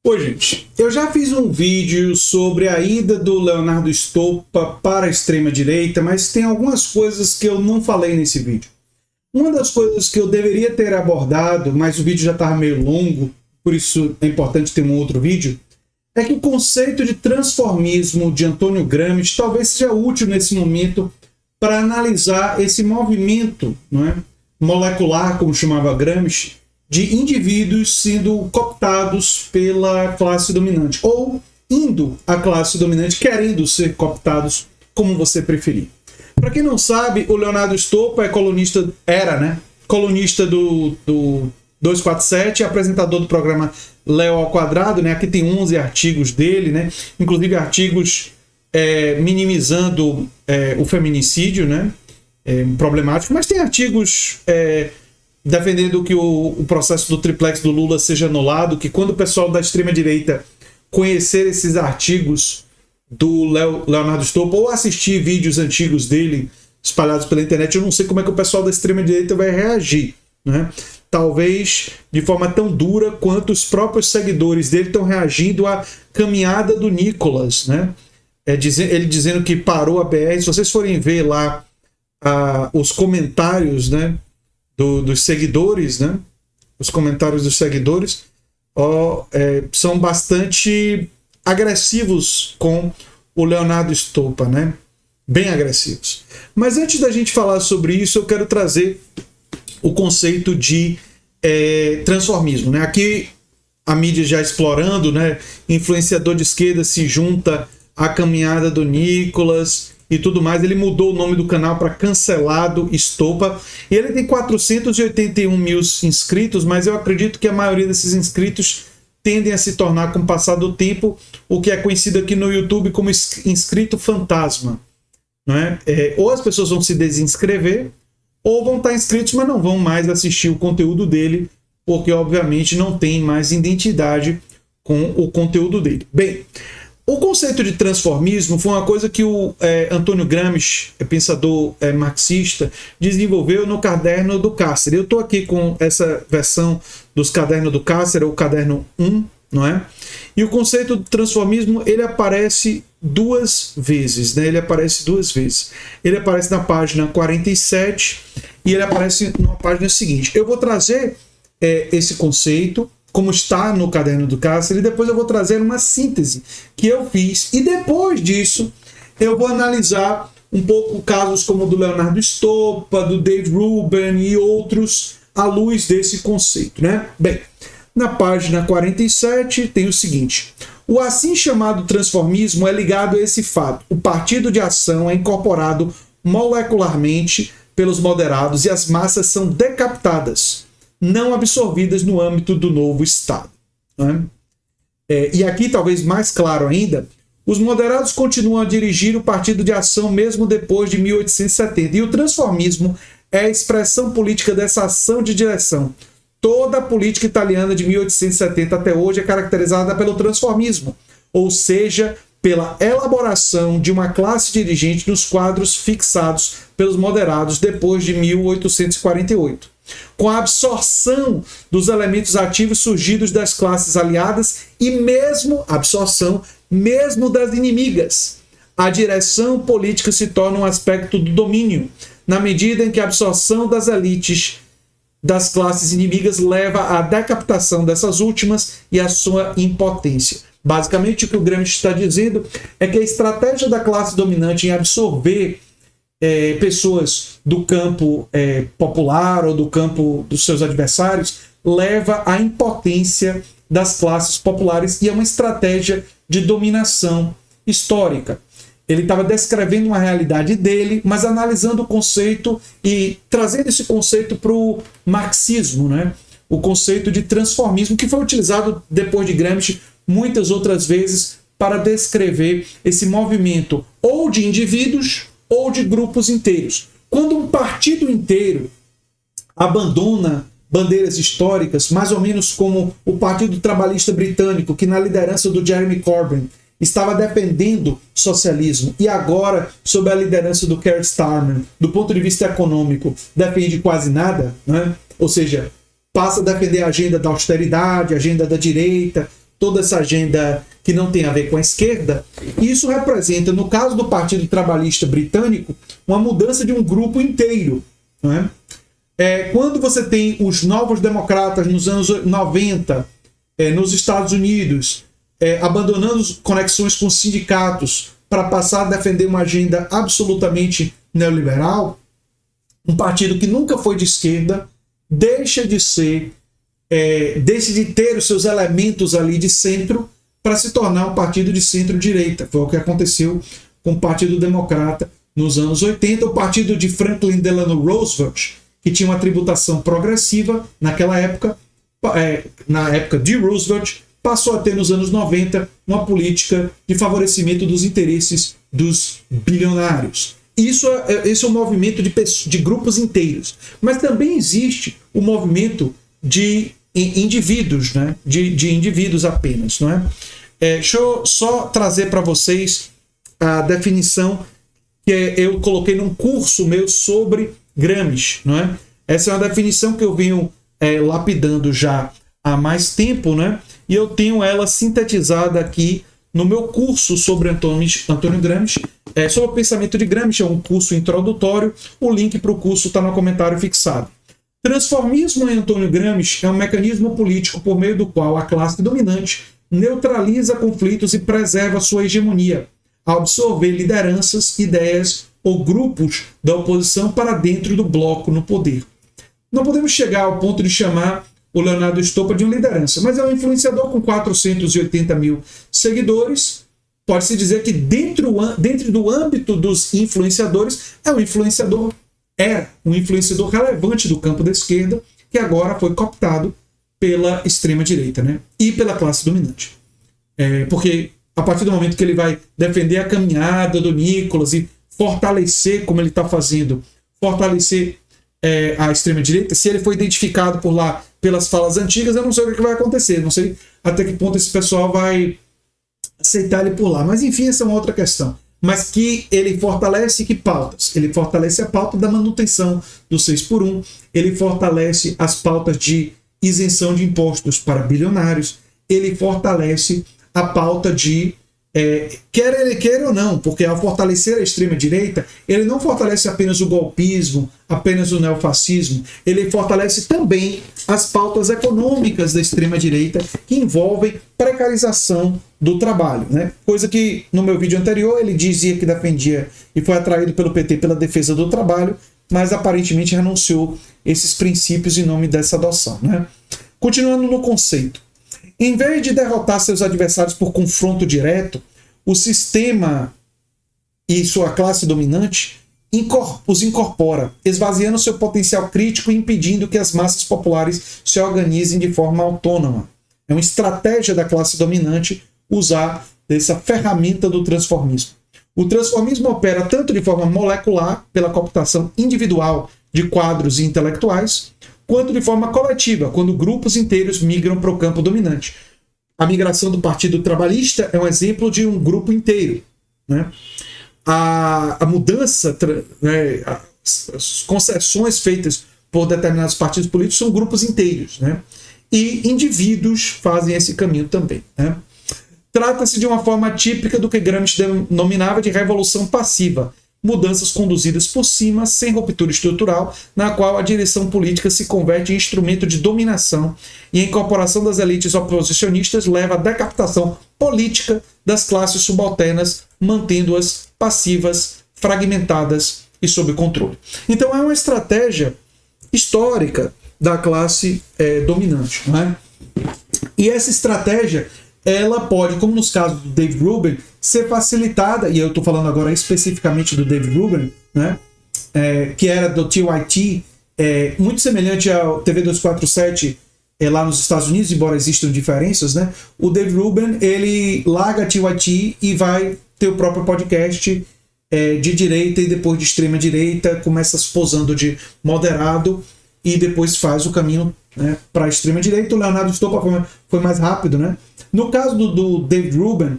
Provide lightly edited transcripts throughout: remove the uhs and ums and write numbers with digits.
Oi, gente. Eu já fiz um vídeo sobre a ida do Leonardo Stoppa para a extrema-direita, mas tem algumas coisas que eu não falei nesse vídeo. Uma das coisas que eu deveria ter abordado, mas o vídeo já estava meio longo, por isso é importante ter um outro vídeo, é que o conceito de transformismo de Antônio Gramsci talvez seja útil nesse momento para analisar esse movimento, não é, molecular, como chamava Gramsci, de indivíduos sendo cooptados pela classe dominante, ou indo à classe dominante, querendo ser cooptados, como você preferir. Para quem não sabe, o Leonardo Stoppa é colunista, colunista do 247, apresentador do programa Léo ao Quadrado, né? Aqui tem 11 artigos dele, né? Inclusive artigos minimizando o feminicídio, né? Problemático, mas tem artigos defendendo que o processo do triplex do Lula seja anulado, que quando o pessoal da extrema-direita conhecer esses artigos do Leonardo Stoppa ou assistir vídeos antigos dele espalhados pela internet, eu não sei como é que o pessoal da extrema-direita vai reagir, né? Talvez de forma tão dura quanto os próprios seguidores dele estão reagindo à caminhada do Nicolas, né? Ele dizendo que parou a BR. Se vocês forem ver lá os comentários, né, dos seguidores, né? Os comentários dos seguidores são bastante agressivos com o Leonardo Stoppa, né? Bem agressivos. Mas antes da gente falar sobre isso, eu quero trazer o conceito de transformismo, né? Aqui a mídia já explorando, né? Influenciador de esquerda se junta à caminhada do Nicolas e tudo mais. Ele mudou o nome do canal para Cancelado Stoppa. E ele tem 481 mil inscritos, mas eu acredito que a maioria desses inscritos tendem a se tornar, com o passar do tempo, o que é conhecido aqui no YouTube como inscrito fantasma. Não é? Ou as pessoas vão se desinscrever, ou vão estar inscritos, mas não vão mais assistir o conteúdo dele, porque obviamente não tem mais identidade com o conteúdo dele. Bem, o conceito de transformismo foi uma coisa que o Antônio Gramsci, pensador marxista, desenvolveu no Caderno do Cárcere. Eu estou aqui com essa versão dos Cadernos do Cárcere, o Caderno 1, não é? E o conceito de transformismo, ele aparece duas vezes, né? Ele aparece duas vezes. Ele aparece na página 47 e ele aparece na página seguinte. Eu vou trazer esse conceito como está no Caderno do Cárcere, e depois eu vou trazer uma síntese que eu fiz. E depois disso, eu vou analisar um pouco casos como o do Leonardo Stoppa, do Dave Rubin e outros à luz desse conceito, né? Bem, na página 47 tem o seguinte: o assim chamado transformismo é ligado a esse fato. O partido de ação é incorporado molecularmente pelos moderados e as massas são decapitadas, não absorvidas no âmbito do novo Estado. Né? E aqui, talvez mais claro ainda, os moderados continuam a dirigir o partido de ação mesmo depois de 1870. E o transformismo é a expressão política dessa ação de direção. Toda a política italiana de 1870 até hoje é caracterizada pelo transformismo, ou seja, pela elaboração de uma classe dirigente nos quadros fixados pelos moderados depois de 1848. Com a absorção dos elementos ativos surgidos das classes aliadas e mesmo absorção mesmo das inimigas. A direção política se torna um aspecto do domínio, na medida em que a absorção das elites das classes inimigas leva à decapitação dessas últimas e à sua impotência. Basicamente, o que o Gramsci está dizendo é que a estratégia da classe dominante em absorver pessoas do campo popular ou do campo dos seus adversários leva à impotência das classes populares e é uma estratégia de dominação histórica. Ele estava descrevendo uma realidade dele, mas analisando o conceito e trazendo esse conceito para o marxismo, né? O conceito de transformismo, que foi utilizado depois de Gramsci muitas outras vezes para descrever esse movimento ou de indivíduos ou de grupos inteiros. Quando um partido inteiro abandona bandeiras históricas, mais ou menos como o Partido Trabalhista Britânico, que na liderança do Jeremy Corbyn estava defendendo socialismo e agora, sob a liderança do Keir Starmer, do ponto de vista econômico, defende quase nada, né? Ou seja, passa a defender a agenda da austeridade, a agenda da direita, toda essa agenda que não tem a ver com a esquerda. E isso representa, no caso do Partido Trabalhista Britânico, uma mudança de um grupo inteiro. Não é? Quando você tem os novos democratas nos anos 90, nos Estados Unidos, abandonando conexões com sindicatos para passar a defender uma agenda absolutamente neoliberal, um partido que nunca foi de esquerda deixa de ter os seus elementos ali de centro para se tornar um partido de centro-direita. Foi o que aconteceu com o Partido Democrata nos anos 80, o partido de Franklin Delano Roosevelt, que tinha uma tributação progressiva naquela época, na época de Roosevelt, passou a ter nos anos 90 uma política de favorecimento dos interesses dos bilionários. Esse é um movimento de grupos inteiros. Mas também existe o movimento de indivíduos, né? de indivíduos apenas. Não é? Deixa eu só trazer para vocês a definição que eu coloquei num curso meu sobre Gramsci. Não é? Essa é uma definição que eu venho lapidando já há mais tempo, né? E eu tenho ela sintetizada aqui no meu curso sobre Antônio Gramsci, sobre o pensamento de Gramsci. É um curso introdutório, o link para o curso está no comentário fixado. Transformismo em Antônio Gramsci é um mecanismo político por meio do qual a classe dominante neutraliza conflitos e preserva sua hegemonia, ao absorver lideranças, ideias ou grupos da oposição para dentro do bloco no poder. Não podemos chegar ao ponto de chamar o Leonardo Stoppa de uma liderança, mas é um influenciador com 480 mil seguidores. Pode-se dizer que dentro do âmbito dos influenciadores, era um influenciador relevante do campo da esquerda, que agora foi cooptado pela extrema-direita, né? E pela classe dominante. Porque a partir do momento que ele vai defender a caminhada do Nicolas e fortalecer, como ele está fazendo, fortalecer a extrema-direita, se ele foi identificado por lá pelas falas antigas, eu não sei o que vai acontecer, não sei até que ponto esse pessoal vai aceitar ele por lá. Mas enfim, essa é uma outra questão. Mas que ele fortalece que pautas? Ele fortalece a pauta da manutenção do 6x1, ele fortalece as pautas de isenção de impostos para bilionários, ele fortalece a pauta de quer ele queira ou não, porque ao fortalecer a extrema-direita, ele não fortalece apenas o golpismo, apenas o neofascismo, ele fortalece também as pautas econômicas da extrema-direita, que envolvem precarização do trabalho, né? Coisa que no meu vídeo anterior ele dizia que defendia e foi atraído pelo PT pela defesa do trabalho, mas aparentemente renunciou esses princípios em nome dessa adoção, né? Continuando no conceito. Em vez de derrotar seus adversários por confronto direto, o sistema e sua classe dominante os incorpora, esvaziando seu potencial crítico e impedindo que as massas populares se organizem de forma autônoma. É uma estratégia da classe dominante usar essa ferramenta do transformismo. O transformismo opera tanto de forma molecular, pela cooptação individual de quadros e intelectuais, quanto de forma coletiva, quando grupos inteiros migram para o campo dominante. A migração do Partido Trabalhista é um exemplo de um grupo inteiro, né? A mudança, as concessões feitas por determinados partidos políticos são grupos inteiros, né? E indivíduos fazem esse caminho também, né? Trata-se de uma forma típica do que Gramsci denominava de revolução passiva, mudanças conduzidas por cima, sem ruptura estrutural, na qual a direção política se converte em instrumento de dominação e a incorporação das elites oposicionistas leva à decapitação política das classes subalternas, mantendo-as passivas, fragmentadas e sob controle. Então é uma estratégia histórica da classe dominante, não é? E essa estratégia ela pode, como nos casos do Dave Rubin, ser facilitada, e eu estou falando agora especificamente do Dave Rubin, né, que era do TYT, muito semelhante ao TV 247 lá nos Estados Unidos, embora existam diferenças, né? O Dave Rubin, ele larga a TYT e vai ter o próprio podcast de direita e depois de extrema direita, começa se posando de moderado e depois faz o caminho, né, para a extrema direita. O Leonardo Stoppa foi mais rápido, né? No caso do David Rubin,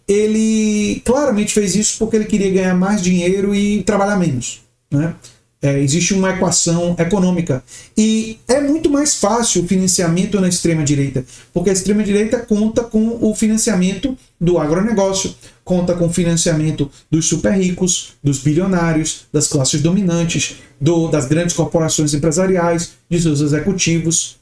ele claramente fez isso porque ele queria ganhar mais dinheiro e trabalhar menos, né? existe uma equação econômica. E é muito mais fácil o financiamento na extrema-direita, porque a extrema-direita conta com o financiamento do agronegócio, conta com o financiamento dos super ricos, dos bilionários, das classes dominantes, das grandes corporações empresariais, de seus executivos.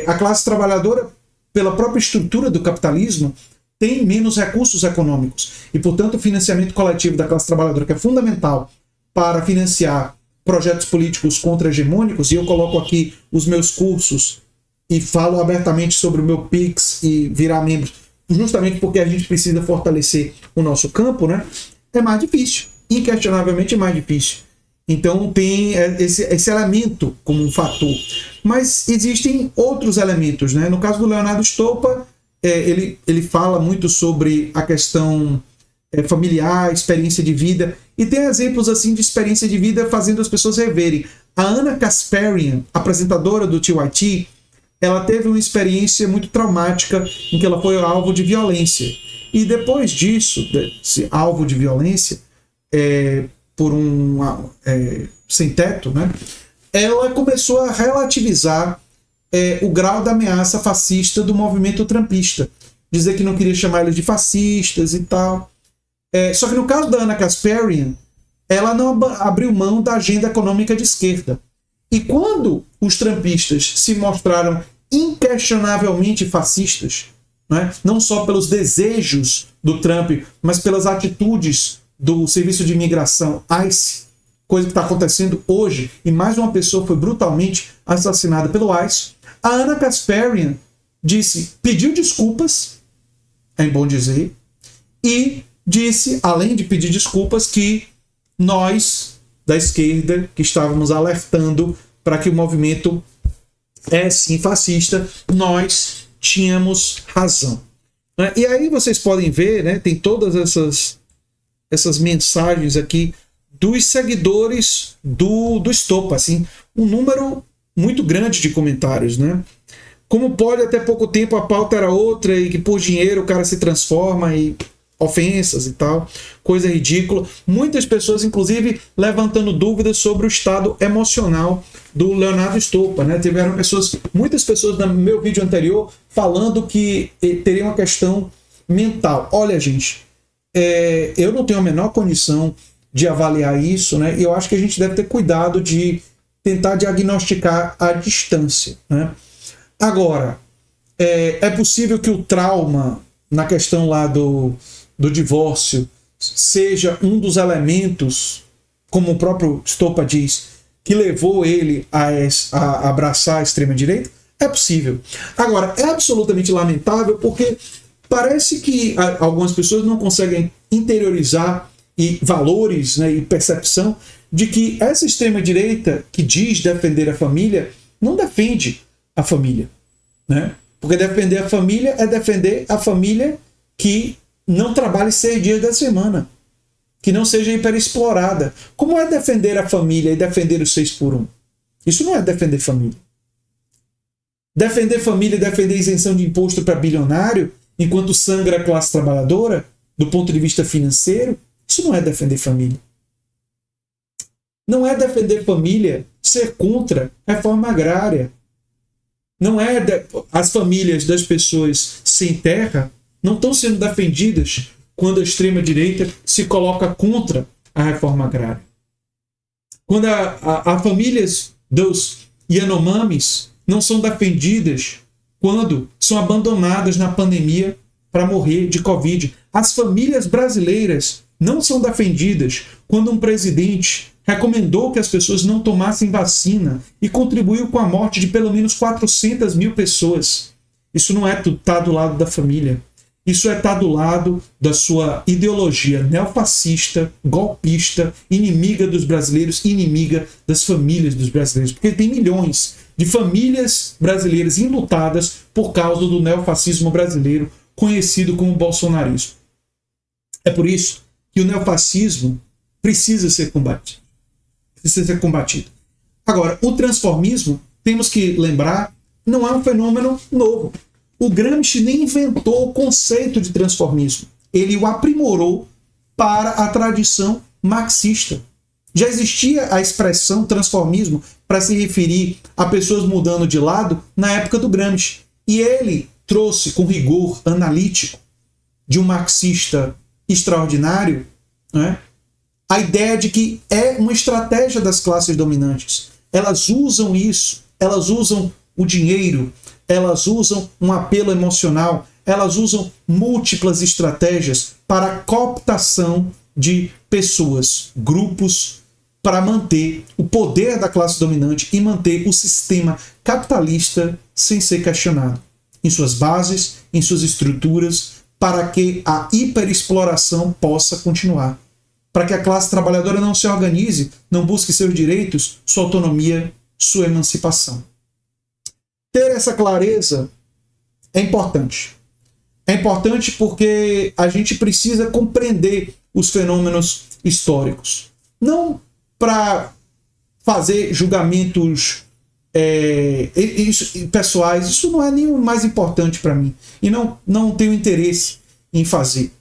A classe trabalhadora, pela própria estrutura do capitalismo, tem menos recursos econômicos. E, portanto, o financiamento coletivo da classe trabalhadora, que é fundamental para financiar projetos políticos contra-hegemônicos, e eu coloco aqui os meus cursos e falo abertamente sobre o meu Pix e virar membro, justamente porque a gente precisa fortalecer o nosso campo, né? É mais difícil, inquestionavelmente é mais difícil. Então tem esse elemento como um fator. Mas existem outros elementos, né? No caso do Leonardo Stolpa, ele fala muito sobre a questão familiar, experiência de vida, e tem exemplos assim de experiência de vida fazendo as pessoas reverem. A Ana Kasparian, apresentadora do TYT, ela teve uma experiência muito traumática em que ela foi alvo de violência. E depois disso, desse alvo de violência, por um sem-teto, né, ela começou a relativizar o grau da ameaça fascista do movimento trumpista. Dizer que não queria chamar eles de fascistas e tal. Só que no caso da Ana Kasparian, ela não abriu mão da agenda econômica de esquerda. E quando os trumpistas se mostraram inquestionavelmente fascistas, né, não só pelos desejos do Trump, mas pelas atitudes do Serviço de Imigração ICE, coisa que está acontecendo hoje, e mais uma pessoa foi brutalmente assassinada pelo ICE, a Ana Kasparian pediu desculpas, é bom dizer, e disse, além de pedir desculpas, que nós, da esquerda, que estávamos alertando para que o movimento é sim fascista, nós tínhamos razão. E aí vocês podem ver, né, tem todas essas mensagens aqui dos seguidores do Stolpa, assim, um número muito grande de comentários, né? Como pode, até pouco tempo a pauta era outra e que por dinheiro o cara se transforma e ofensas e tal, coisa ridícula. Muitas pessoas, inclusive, levantando dúvidas sobre o estado emocional do Leonardo Stolpa, né? Tiveram muitas pessoas no meu vídeo anterior falando que teria uma questão mental. Olha, gente, eu não tenho a menor condição de avaliar isso, né? E eu acho que a gente deve ter cuidado de tentar diagnosticar à distância, né? Agora, é possível que o trauma na questão lá do divórcio seja um dos elementos, como o próprio Stolpa diz, que levou ele a abraçar a extrema-direita? É possível. Agora, é absolutamente lamentável porque parece que algumas pessoas não conseguem interiorizar valores, né, e percepção de que essa extrema-direita que diz defender a família não defende a família, né? Porque defender a família é defender a família que não trabalhe 6 dias da semana, que não seja hiperexplorada. Como é defender a família e defender os 6 por 1? Isso não é defender família. Defender família e defender isenção de imposto para bilionário, enquanto sangra a classe trabalhadora, do ponto de vista financeiro, isso não é defender família. Não é defender família ser contra a reforma agrária. Não é as famílias das pessoas sem terra não estão sendo defendidas quando a extrema-direita se coloca contra a reforma agrária. Quando as famílias dos Yanomamis não são defendidas quando são abandonadas na pandemia para morrer de Covid. As famílias brasileiras não são defendidas quando um presidente recomendou que as pessoas não tomassem vacina e contribuiu com a morte de pelo menos 400 mil pessoas. Isso não é estar do lado da família. Isso é estar do lado da sua ideologia neofascista, golpista, inimiga dos brasileiros, inimiga das famílias dos brasileiros. Porque tem milhões de famílias brasileiras enlutadas por causa do neofascismo brasileiro, conhecido como bolsonarismo. É por isso que o neofascismo precisa ser combatido. Agora, o transformismo, temos que lembrar, não é um fenômeno novo. O Gramsci nem inventou o conceito de transformismo. Ele o aprimorou para a tradição marxista. Já existia a expressão transformismo para se referir a pessoas mudando de lado na época do Gramsci. E ele trouxe com rigor analítico de um marxista extraordinário, né, a ideia de que é uma estratégia das classes dominantes. Elas usam isso, elas usam o dinheiro, elas usam um apelo emocional, elas usam múltiplas estratégias para a cooptação de pessoas, grupos, para manter o poder da classe dominante e manter o sistema capitalista sem ser questionado, em suas bases, em suas estruturas, para que a hiperexploração possa continuar, para que a classe trabalhadora não se organize, não busque seus direitos, sua autonomia, sua emancipação. Ter essa clareza é importante. É importante porque a gente precisa compreender os fenômenos históricos. Não para fazer julgamentos pessoais, isso não é nem o mais importante para mim. E não tenho interesse em fazer.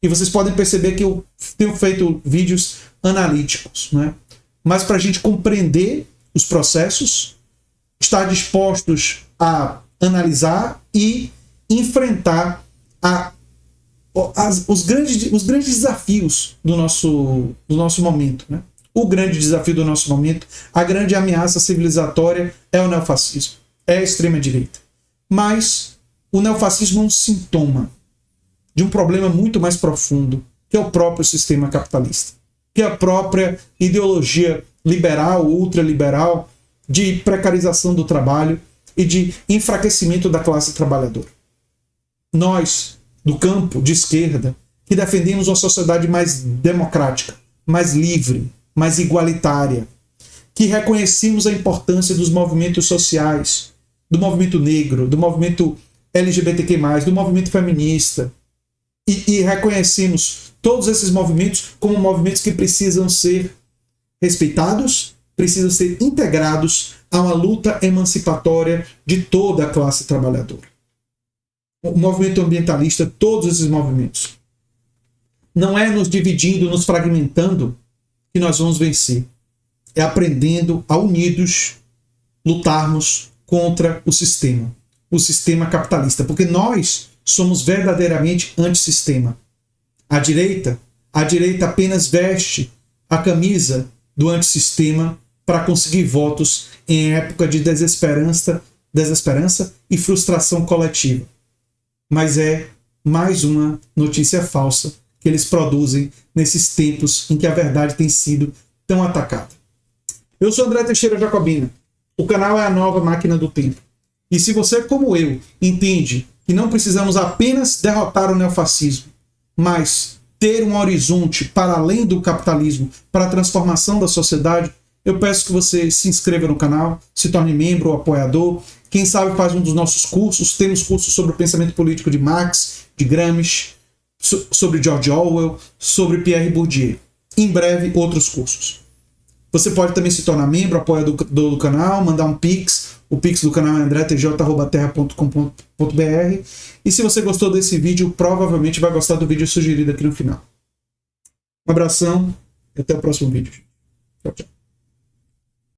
E vocês podem perceber que eu tenho feito vídeos analíticos, né? Mas para a gente compreender os processos, estar dispostos a analisar e enfrentar os grandes desafios do nosso momento, né? O grande desafio do nosso momento, a grande ameaça civilizatória é o neofascismo, é a extrema-direita. Mas o neofascismo é um sintoma de um problema muito mais profundo, que é o próprio sistema capitalista, que é a própria ideologia liberal, ultraliberal, de precarização do trabalho e de enfraquecimento da classe trabalhadora. Nós, do campo de esquerda, que defendemos uma sociedade mais democrática, mais livre, mais igualitária, que reconhecemos a importância dos movimentos sociais, do movimento negro, do movimento LGBTQ+, do movimento feminista, e reconhecemos todos esses movimentos como movimentos que precisam ser respeitados, precisam ser integrados a uma luta emancipatória de toda a classe trabalhadora. O movimento ambientalista, todos esses movimentos. Não é nos dividindo, nos fragmentando que nós vamos vencer. É aprendendo a unidos lutarmos contra o sistema capitalista, porque nós somos verdadeiramente antissistema. A direita apenas veste a camisa do antissistema para conseguir votos em época de desesperança e frustração coletiva. Mas é mais uma notícia falsa que eles produzem nesses tempos em que a verdade tem sido tão atacada. Eu sou André Teixeira Jacobina. O canal é a nova máquina do tempo. E se você, como eu, entende que não precisamos apenas derrotar o neofascismo, mas ter um horizonte para além do capitalismo, para a transformação da sociedade, eu peço que você se inscreva no canal, se torne membro ou apoiador. Quem sabe faz um dos nossos cursos. Temos cursos sobre o pensamento político de Marx, de Gramsci, sobre George Orwell, sobre Pierre Bourdieu. Em breve, outros cursos. Você pode também se tornar membro, apoiador do canal, mandar um Pix. O Pix do canal é andretj@terra.com.br. E se você gostou desse vídeo, provavelmente vai gostar do vídeo sugerido aqui no final. Um abração e até o próximo vídeo. Tchau, tchau.